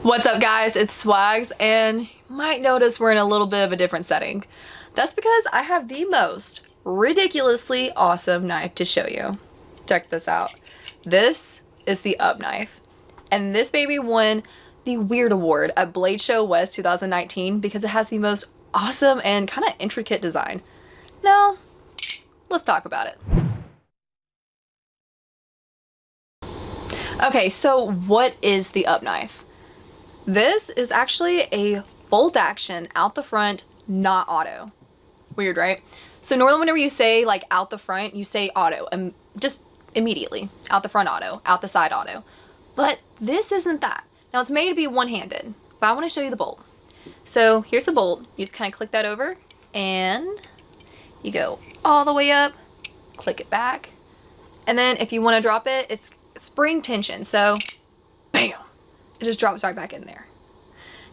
What's up guys, it's Swags, and you might notice we're in a little bit of a different setting. That's because I have the most ridiculously awesome knife to show you. Check this out. This is the Upknife, and this baby won the Weird Award at Blade Show West 2019 because it has the most awesome and kind of intricate design. Now, let's talk about it. Okay, so what is the Upknife? This is actually a bolt action out the front, not auto. Weird, right? So normally whenever you say like out the front, you say auto, and just immediately. Out the front auto, out the side auto. But this isn't that. Now it's made to be one-handed, but I want to show you the bolt. So here's the bolt. You just kind of click that over and you go all the way up, click it back. And then if you want to drop it, it's spring tension. So bam, it just drops right back in there.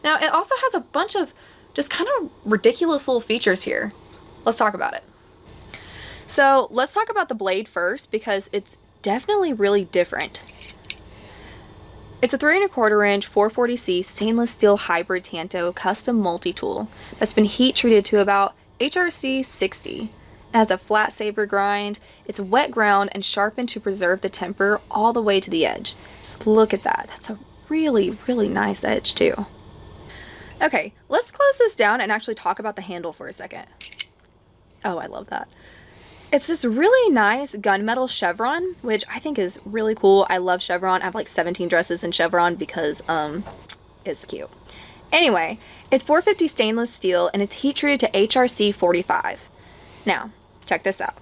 Now it also has a bunch of just kind of ridiculous little features here. Let's talk about it. So let's talk about the blade first because it's definitely really different. It's a 3 1/4 inch 440C stainless steel hybrid Tanto custom multi-tool that's been heat treated to about HRC 60. It has a flat saber grind, it's wet ground and sharpened to preserve the temper all the way to the edge. Just look at that. That's a really nice edge too. Okay, let's close this down and actually talk about the handle for a second. Oh, I love that. It's this really nice gunmetal chevron, which I think is really cool. I love chevron. I have like 17 dresses in chevron because it's cute. Anyway, it's 450 stainless steel and it's heat treated to HRC 45. Now, check this out.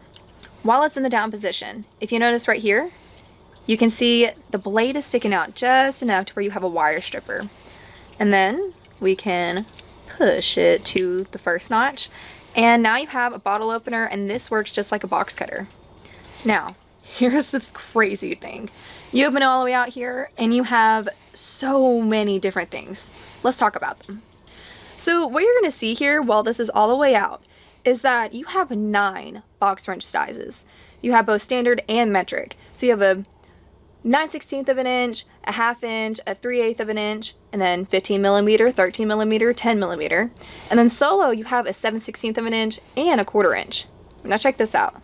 While it's in the down position, if you notice right here, you can see the blade is sticking out just enough to where you have a wire stripper. And then we can push it to the first notch. And now you have a bottle opener, and this works just like a box cutter. Now, here's the crazy thing. You open it all the way out here, and you have so many different things. Let's talk about them. So what you're gonna see here while this is all the way out is that you have 9 box wrench sizes. You have both standard and metric. So you have a 9/16 of an inch, a 1/2 inch, a 3/8 of an inch, and then 15 millimeter, 13 millimeter, 10 millimeter. And then solo, you have a 7/16 of an inch and a 1/4 inch. Now check this out.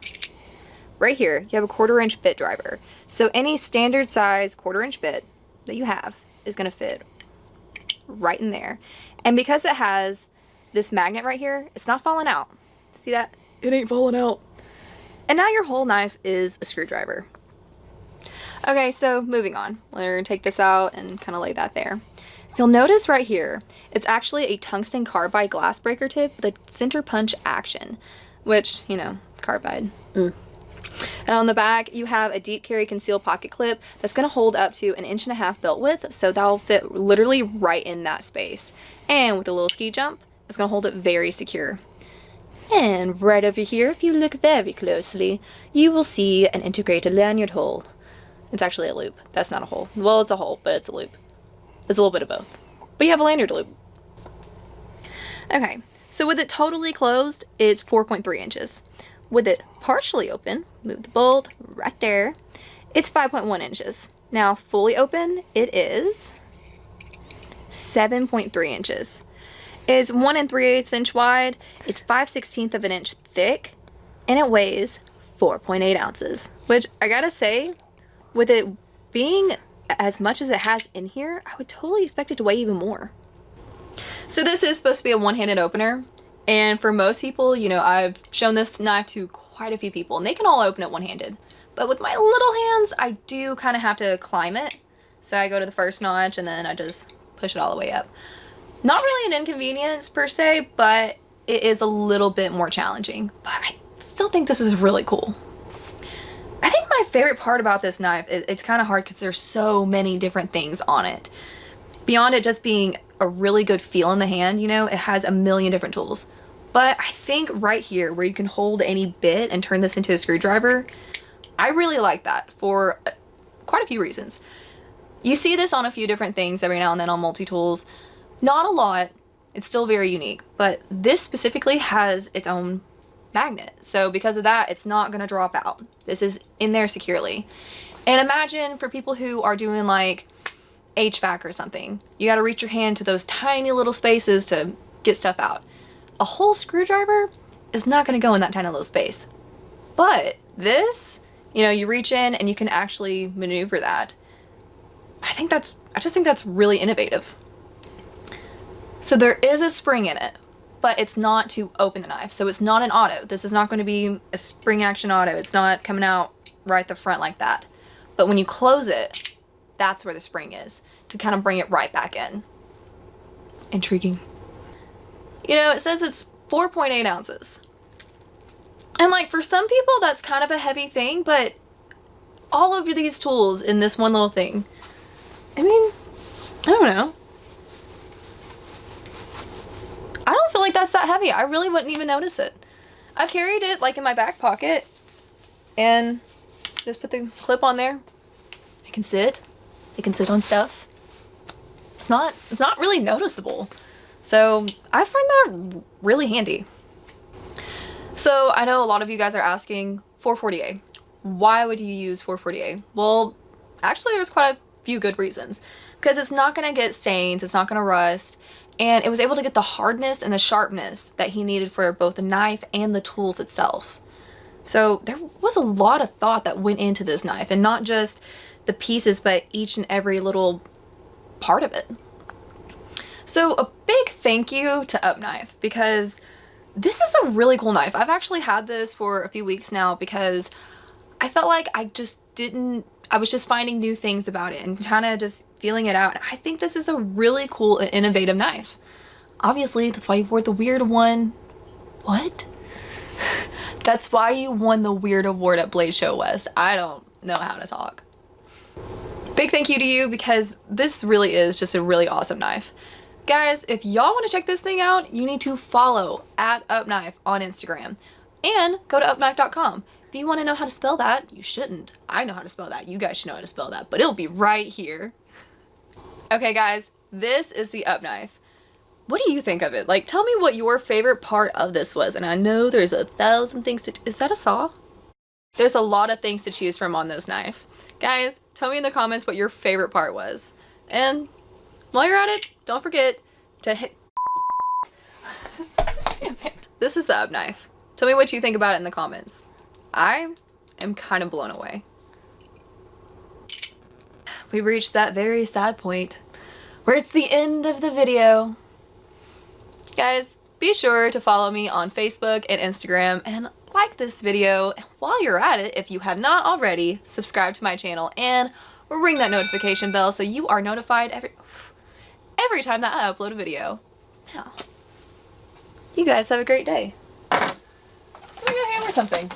Right here, you have a 1/4 inch bit driver. So any standard size 1/4 inch bit that you have is gonna fit right in there. And because it has this magnet right here, it's not falling out. See that? It ain't falling out. And now your whole knife is a screwdriver. Okay, so moving on. We're gonna take this out and kind of lay that there. You'll notice right here, it's actually a tungsten carbide glass breaker tip with a center punch action, which, you know, carbide. And on the back, you have a deep carry concealed pocket clip that's gonna hold up to 1.5 inch belt width, so that'll fit literally right in that space. And with a little ski jump, it's gonna hold it very secure. And right over here, if you look very closely, you will see an integrated lanyard hole. It's actually a loop. That's not a hole. Well, it's a hole, but it's a loop. It's a little bit of both. But you have a lanyard loop. Okay, so with it totally closed, it's 4.3 inches. With it partially open, move the bolt right there, it's 5.1 inches. Now, fully open, it is 7.3 inches. It's 1 3/8 inch wide, it's 5/16 of an inch thick, and it weighs 4.8 ounces. Which, I gotta say, with it being as much as it has in here, I would totally expect it to weigh even more. So this is supposed to be a one-handed opener, and for most people, you know, I've shown this knife to quite a few people, and they can all open it one-handed. But with my little hands, I do kind of have to climb it. So I go to the first notch, and then I just push it all the way up. Not really an inconvenience per se, but it is a little bit more challenging. But I still think this is really cool. I think my favorite part about this knife is it's kind of hard because there's so many different things on it. Beyond it just being a really good feel in the hand, you know, it has a million different tools. But I think right here where you can hold any bit and turn this into a screwdriver, I really like that for quite a few reasons. You see this on a few different things every now and then on multi-tools. Not a lot. It's still very unique. But this specifically has its own magnet, so because of that, it's not gonna drop out. This is in there securely. And imagine for people who are doing like HVAC or something. You gotta reach your hand to those tiny little spaces to get stuff out. A whole screwdriver is not gonna go in that tiny little space. But this, you know, you reach in and you can actually maneuver that. I just think that's really innovative. So there is a spring in it, but it's not to open the knife. So it's not an auto. This is not going to be a spring action auto. It's not coming out right at the front like that. But when you close it, that's where the spring is, to kind of bring it right back in. Intriguing. You know, it says it's 4.8 ounces. And like for some people, that's kind of a heavy thing, but all of these tools in this one little thing, I mean, I don't know. I don't feel like that's that heavy. I really wouldn't even notice it. I've carried it like in my back pocket and just put the clip on there. It can sit on stuff. It's not really noticeable. So I find that really handy. So I know a lot of you guys are asking 440A. Why would you use 440A? Well, actually there's quite a few good reasons. Because it's not gonna get stains, it's not gonna rust, and it was able to get the hardness and the sharpness that he needed for both the knife and the tools itself. So there was a lot of thought that went into this knife, and not just the pieces, but each and every little part of it. So a big thank you to Upknife, because this is a really cool knife. I've actually had this for a few weeks now because I felt like I was just finding new things about it and kind of just feeling it out. I think this is a really cool and innovative knife. Obviously, that's why you wore the weird one. What? That's why you won the weird award at Blade Show West. I don't know how to talk. Big thank you to you, because this really is just a really awesome knife. Guys, if y'all want to check this thing out, you need to follow @Upknife on Instagram and go to upknife.com. If you want to know how to spell that, you shouldn't. I know how to spell that. You guys should know how to spell that, but it'll be right here. Okay guys, this is the Upknife. What do you think of it? Like, tell me what your favorite part of this was. And I know there's 1,000 things to, is that a saw? There's a lot of things to choose from on this knife. Guys, tell me in the comments what your favorite part was. And while you're at it, don't forget to hit. Damn it. This is the Upknife. Tell me what you think about it in the comments. I am kind of blown away. We reached that very sad point where it's the end of the video. Guys, be sure to follow me on Facebook and Instagram and like this video. While you're at it, if you have not already, subscribe to my channel and ring that notification bell so you are notified every time that I upload a video. Now, you guys have a great day. I'm gonna hammer something.